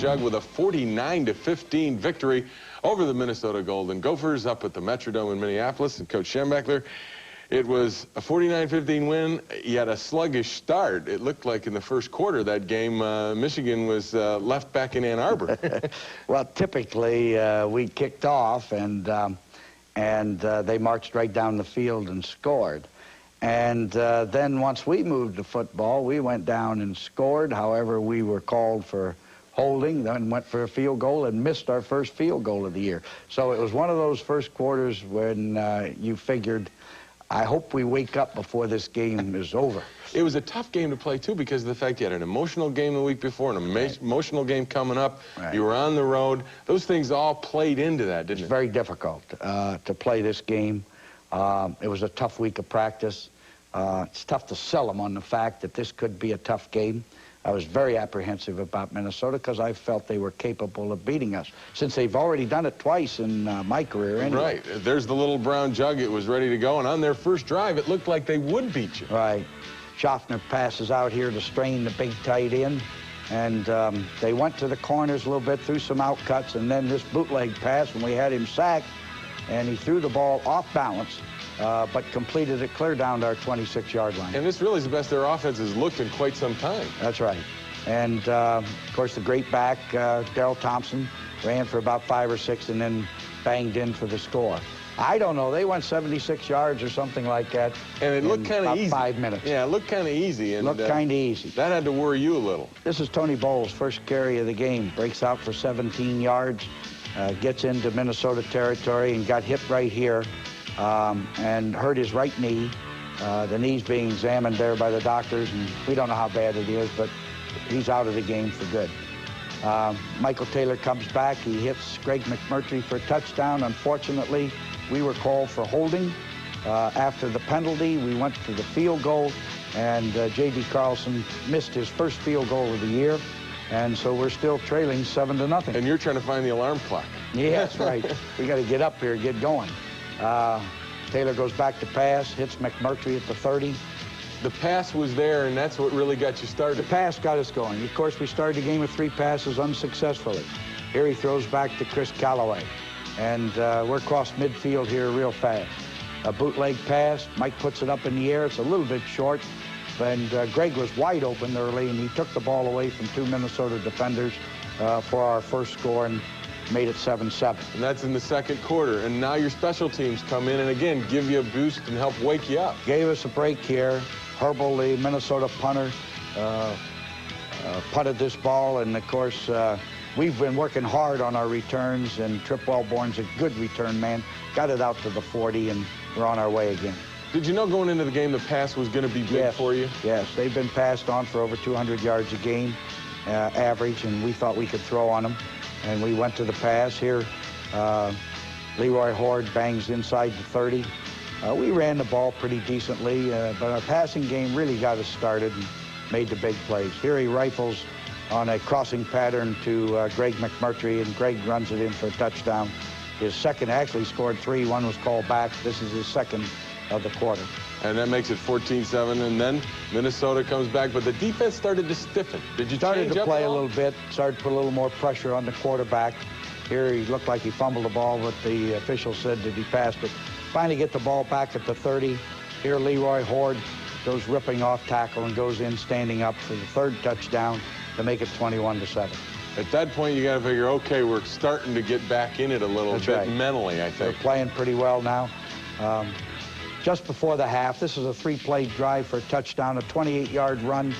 Jug with a 49-15 victory over the Minnesota Golden Gophers up at the Metrodome in Minneapolis. And Coach Schembechler, it was a 49-15 win, yet a sluggish start. It looked like in the first quarter that game, Michigan was left back in Ann Arbor. Well, typically we kicked off and they marched right down the field and scored. And then once we moved the football, we went down and scored. However, we were called for holding, then went for a field goal and missed our first field goal of the year. So it was one of those first quarters when you figured, I hope we wake up before this game is over. It was a tough game to play, too, because of the fact you had an emotional game the week before, an emotional game coming up. Right. You were on the road. Those things all played into that, didn't it? It's very difficult to play this game. It was a tough week of practice. It's tough to sell them on the fact that this could be a tough game. I was very apprehensive about Minnesota because I felt they were capable of beating us, since they've already done it twice in my career anyway. Right. There's the little brown jug. It was ready to go, and on their first drive, it looked like they would beat you. Right. Schaffner passes out here to strain the big tight end, and they went to the corners a little bit, threw some out cuts, and then this bootleg pass, and we had him sacked, and he threw the ball off balance. But completed it clear down to our 26-yard line. And this really is the best their offense has looked in quite some time. That's right. And, of course, the great back, Darrell Thompson, ran for about 5 or 6 and then banged in for the score. I don't know. They went 76 yards or something like that. And it looked kind of easy. 5 minutes. Yeah, it looked kind of easy. And looked kind of easy. That had to worry you a little. This is Tony Bowles' first carry of the game. Breaks out for 17 yards, gets into Minnesota territory and got hit right here. And hurt his right knee. The knee's being examined there by the doctors, and we don't know how bad it is, but he's out of the game for good. Michael Taylor comes back. He hits Greg McMurtry for a touchdown. Unfortunately, we were called for holding. After the penalty, we went to the field goal, and J.D. Carlson missed his first field goal of the year, and so we're still trailing 7-0. And you're trying to find the alarm clock. Yeah, that's right. We got to get up here, get going. Taylor goes back to pass, hits McMurtry at the 30. The pass was there, and that's what really got you started. The pass got us going. Of course, we started the game with 3 passes unsuccessfully. Here he throws back to Chris Callaway. And we're across midfield here real fast. A bootleg pass. Mike puts it up in the air. It's a little bit short. And Greg was wide open early, and he took the ball away from 2 Minnesota defenders for our first score. And made it 7-7. And that's in the second quarter. And now your special teams come in and, again, give you a boost and help wake you up. Gave us a break here. Herbal, the Minnesota punter, punted this ball. And, of course, we've been working hard on our returns. And Trip Wellborn's a good return man. Got it out to the 40, and we're on our way again. Did you know going into the game the pass was going to be big for you? Yes. They've been passed on for over 200 yards a game average, and we thought we could throw on them. And we went to the pass here. Leroy Horde bangs inside the 30. We ran the ball pretty decently, but our passing game really got us started and made the big plays. Here he rifles on a crossing pattern to Greg McMurtry, and Greg runs it in for a touchdown. His second, actually scored 3. One was called back. This is his second of the quarter. And that makes it 14-7, and then Minnesota comes back, but the defense started to stiffen. Did you started to play a little bit, started to put a little more pressure on the quarterback. Here he looked like he fumbled the ball, but the official said that he passed it. Finally get the ball back at the 30. Here Leroy Horde goes ripping off tackle and goes in standing up for the 3rd touchdown to make it 21-7. At that point, you got to figure, okay, we're starting to get back in it a little bit mentally, I think. We're playing pretty well now. Just before the half, this is a 3-play drive for a touchdown, a 28-yard run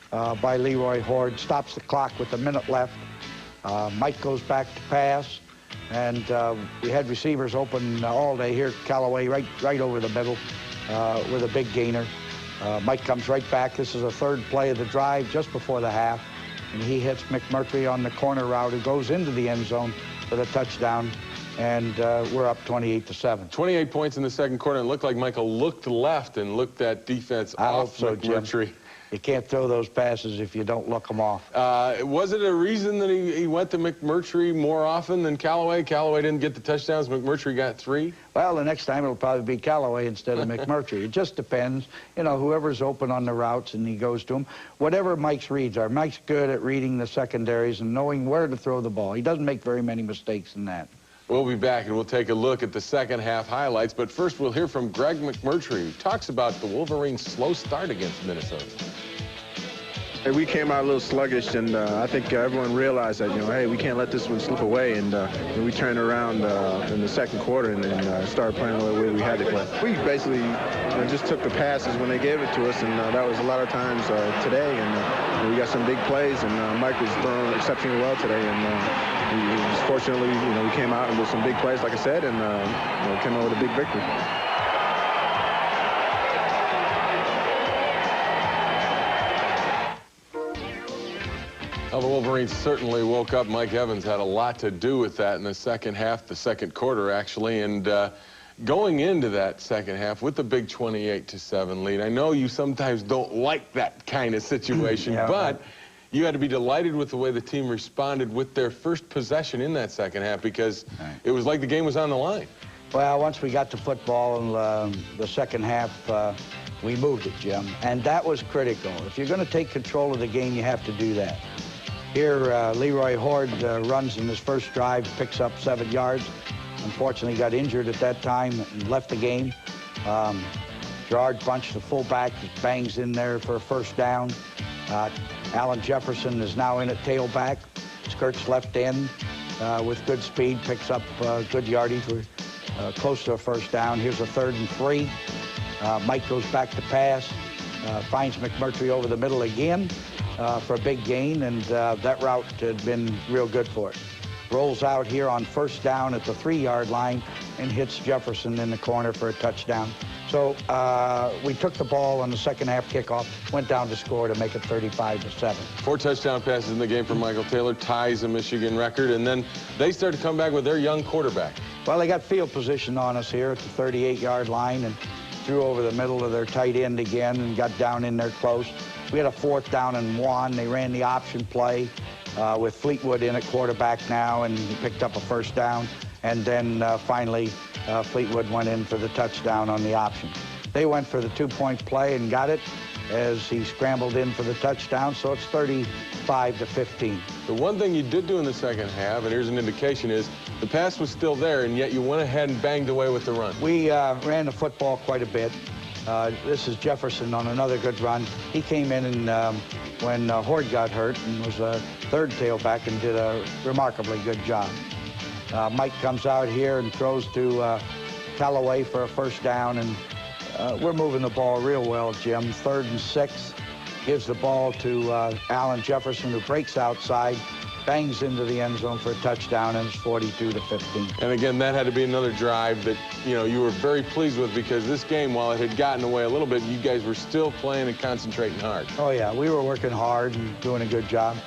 by Leroy Horde. Stops the clock with a minute left. Mike goes back to pass, and we had receivers open all day. Here, Callaway right over the middle with a big gainer. Mike comes right back. This is a 3rd play of the drive just before the half, and he hits McMurtry on the corner route, who goes into the end zone for the touchdown. And we're up 28-7. 28 points in the second quarter. It looked like Michael looked left and looked that defense off McMurtry. You can't throw those passes if you don't look them off. Was it a reason that he went to McMurtry more often than Callaway? Callaway didn't get the touchdowns. McMurtry got 3? Well, the next time it'll probably be Callaway instead of McMurtry. It just depends. You know, whoever's open on the routes and he goes to them. Whatever Mike's reads are. Mike's good at reading the secondaries and knowing where to throw the ball. He doesn't make very many mistakes in that. We'll be back and we'll take a look at the second half highlights. But first, we'll hear from Greg McMurtry, who talks about the Wolverines' slow start against Minnesota. Hey, we came out a little sluggish, and I think everyone realized that, hey, we can't let this one slip away, and we turned around in the second quarter and started playing the way we had to play. We basically just took the passes when they gave it to us, and that was a lot of times today, and we got some big plays, and Mike was throwing exceptionally well today, and fortunately, we came out and with some big plays, like I said, and came out with a big victory. Well, the Wolverines certainly woke up. Mike Evans had a lot to do with that in the second half, the second quarter, actually. And going into that second half with the big 28-7 lead, I know you sometimes don't like that kind of situation, yeah, but you had to be delighted with the way the team responded with their first possession in that second half, because it was like the game was on the line. Well, once we got to football in the second half, we moved it, Jim, and that was critical. If you're going to take control of the game, you have to do that. Here, Leroy Horde runs in his first drive, picks up 7 yards. Unfortunately, got injured at that time and left the game. Gerard Bunch, the fullback, bangs in there for a first down. Alan Jefferson is now in at tailback, skirts left end with good speed, picks up good yardage. We're close to a first down. Here's a 3rd and 3. Mike goes back to pass, finds McMurtry over the middle again for a big gain, and that route had been real good for us. Rolls out here on first down at the 3-yard line and hits Jefferson in the corner for a touchdown. So we took the ball on the second half kickoff, went down to score to make it 35-7. 4 touchdown passes in the game for Michael Taylor, ties a Michigan record, and then they started to come back with their young quarterback. Well, they got field position on us here at the 38-yard line and threw over the middle of their tight end again and got down in there close. We had a 4th down and 1. They ran the option play with Fleetwood in at quarterback now, and he picked up a first down. And then finally, Fleetwood went in for the touchdown on the option. They went for the 2-point play and got it as he scrambled in for the touchdown, so it's 35-15. The one thing you did do in the second half, and here's an indication, is the pass was still there, and yet you went ahead and banged away with the run. We ran the football quite a bit. This is Jefferson on another good run. He came in and when Horde got hurt and was a 3rd tailback and did a remarkably good job. Mike comes out here and throws to Callaway for a first down, and we're moving the ball real well, Jim. 3rd and 6, gives the ball to Alan Jefferson, who breaks outside, bangs into the end zone for a touchdown, and it's 42-15. And again, that had to be another drive that, you were very pleased with, because this game, while it had gotten away a little bit, you guys were still playing and concentrating hard. Oh, yeah, we were working hard and doing a good job.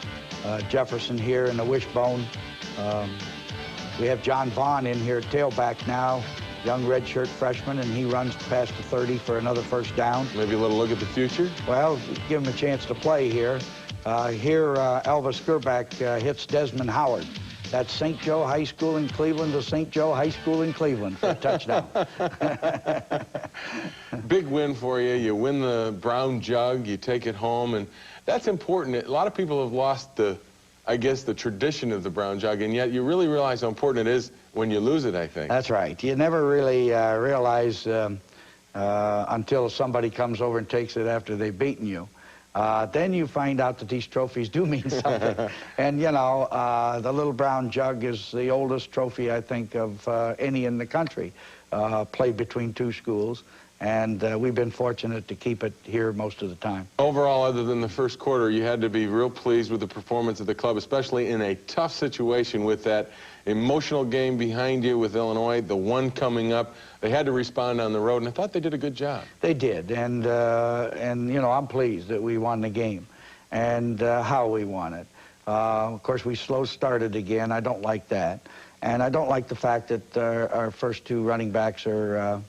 Jefferson here in the wishbone. We have John Vaughn in here at tailback now, young redshirt freshman, and he runs past the 30 for another first down. Maybe a little look at the future? Well, give him a chance to play here. Elvis Gerback hits Desmond Howard. That's St. Joe High School in Cleveland to St. Joe High School in Cleveland for a touchdown. Big win for you. You win the Brown Jug. You take it home, and that's important. A lot of people have lost the tradition of the Brown Jug, and yet you really realize how important it is when you lose it, I think. That's right. You never really realize until somebody comes over and takes it after they've beaten you. Then you find out that these trophies do mean something. And, the Little Brown Jug is the oldest trophy, I think, of any in the country, played between 2 schools. And we've been fortunate to keep it here most of the time. Overall, other than the first quarter, you had to be real pleased with the performance of the club, especially in a tough situation with that emotional game behind you with Illinois, the one coming up. They had to respond on the road, and I thought they did a good job. They did, and I'm pleased that we won the game and how we won it. Of course, we slow started again. I don't like that. And I don't like the fact that our first 2 running backs are,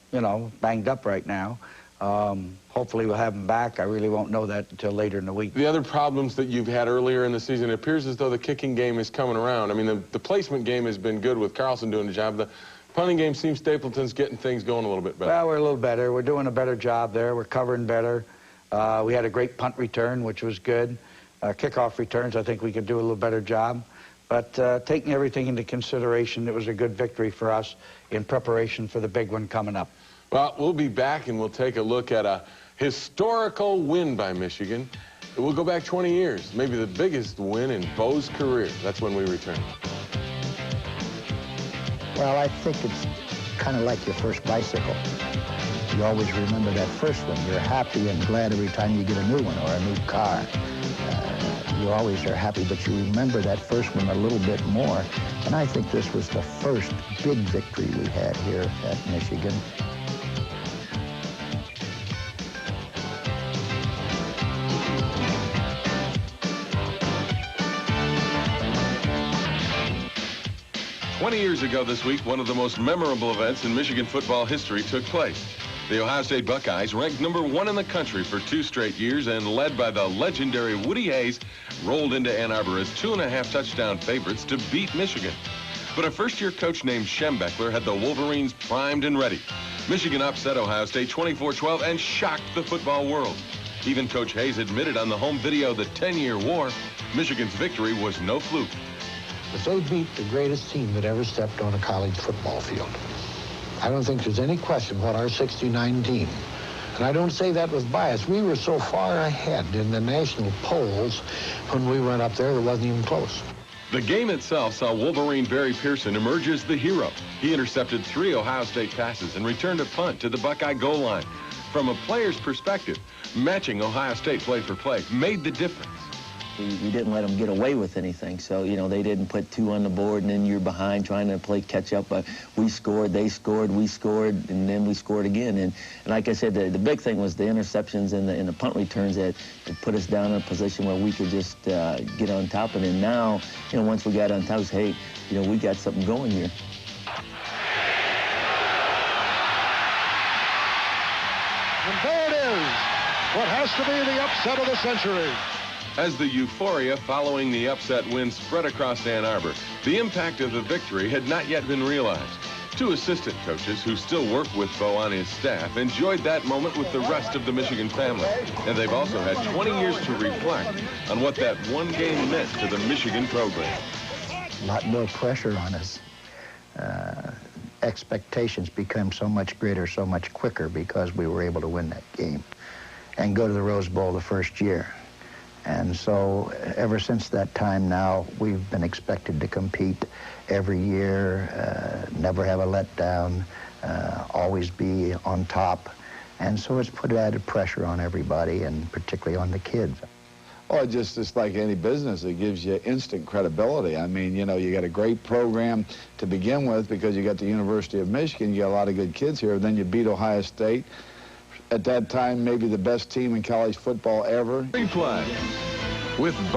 banged up right now. Hopefully we'll have him back. I really won't know that until later in the week. The other problems that you've had earlier in the season, it appears as though the kicking game is coming around. I mean, the placement game has been good with Carlson doing the job. The punting game seems Stapleton's getting things going a little bit better. Well, we're a little better. We're doing a better job there. We're covering better. We had a great punt return, which was good. Kickoff returns, I think we could do a little better job. But taking everything into consideration, it was a good victory for us in preparation for the big one coming up. Well, we'll be back and we'll take a look at a historical win by Michigan. We'll go back 20 years, maybe the biggest win in Bo's career. That's when we return. Well, I think it's kind of like your first bicycle. You always remember that first one. You're happy and glad every time you get a new one or a new car. You always are happy, but you remember that first one a little bit more. And I think this was the first big victory we had here at Michigan. "20 years ago this week, one of the most memorable events in Michigan football history took place. The Ohio State Buckeyes, ranked #1 in the country for 2 straight years and led by the legendary Woody Hayes, rolled into Ann Arbor as 2.5 touchdown favorites to beat Michigan. But a first-year coach named Schembechler had the Wolverines primed and ready. Michigan upset Ohio State 24-12 and shocked the football world. Even Coach Hayes admitted on the home video The 10-Year War, Michigan's victory was no fluke. But they beat the greatest team that ever stepped on a college football field. I don't think there's any question what our 69 team, and I don't say that with bias, we were so far ahead in the national polls when we went up there, it wasn't even close. The game itself saw Wolverine Barry Pearson emerge as the hero. He intercepted 3 Ohio State passes and returned a punt to the Buckeye goal line. From a player's perspective, matching Ohio State play for play made the difference. We didn't let them get away with anything. So, you know, they didn't put 2 on the board and then you're behind trying to play catch up. We scored, they scored, we scored, and then we scored again. And like I said, the big thing was the interceptions and the punt returns that put us down in a position where we could just get on top. And then now, you know, once we got on top, hey, you know, we got something going here. And there it is, what has to be the upset of the century. As the euphoria following the upset win spread across Ann Arbor, the impact of the victory had not yet been realized. 2 assistant coaches who still work with Bo on his staff enjoyed that moment with the rest of the Michigan family. And they've also had 20 years to reflect on what that one game meant to the Michigan program. A lot more pressure on us. Expectations become so much greater, so much quicker because we were able to win that game and go to the Rose Bowl the first year. And so ever since that time now, we've been expected to compete every year, never have a letdown, always be on top. And so it's put added pressure on everybody, and particularly on the kids. Oh, it's like any business. It gives you instant credibility. I mean, you know, you got a great program to begin with because you got the University of Michigan. You got a lot of good kids here. Then you beat Ohio State. At that time, maybe the best team in college football ever. Replay with Bo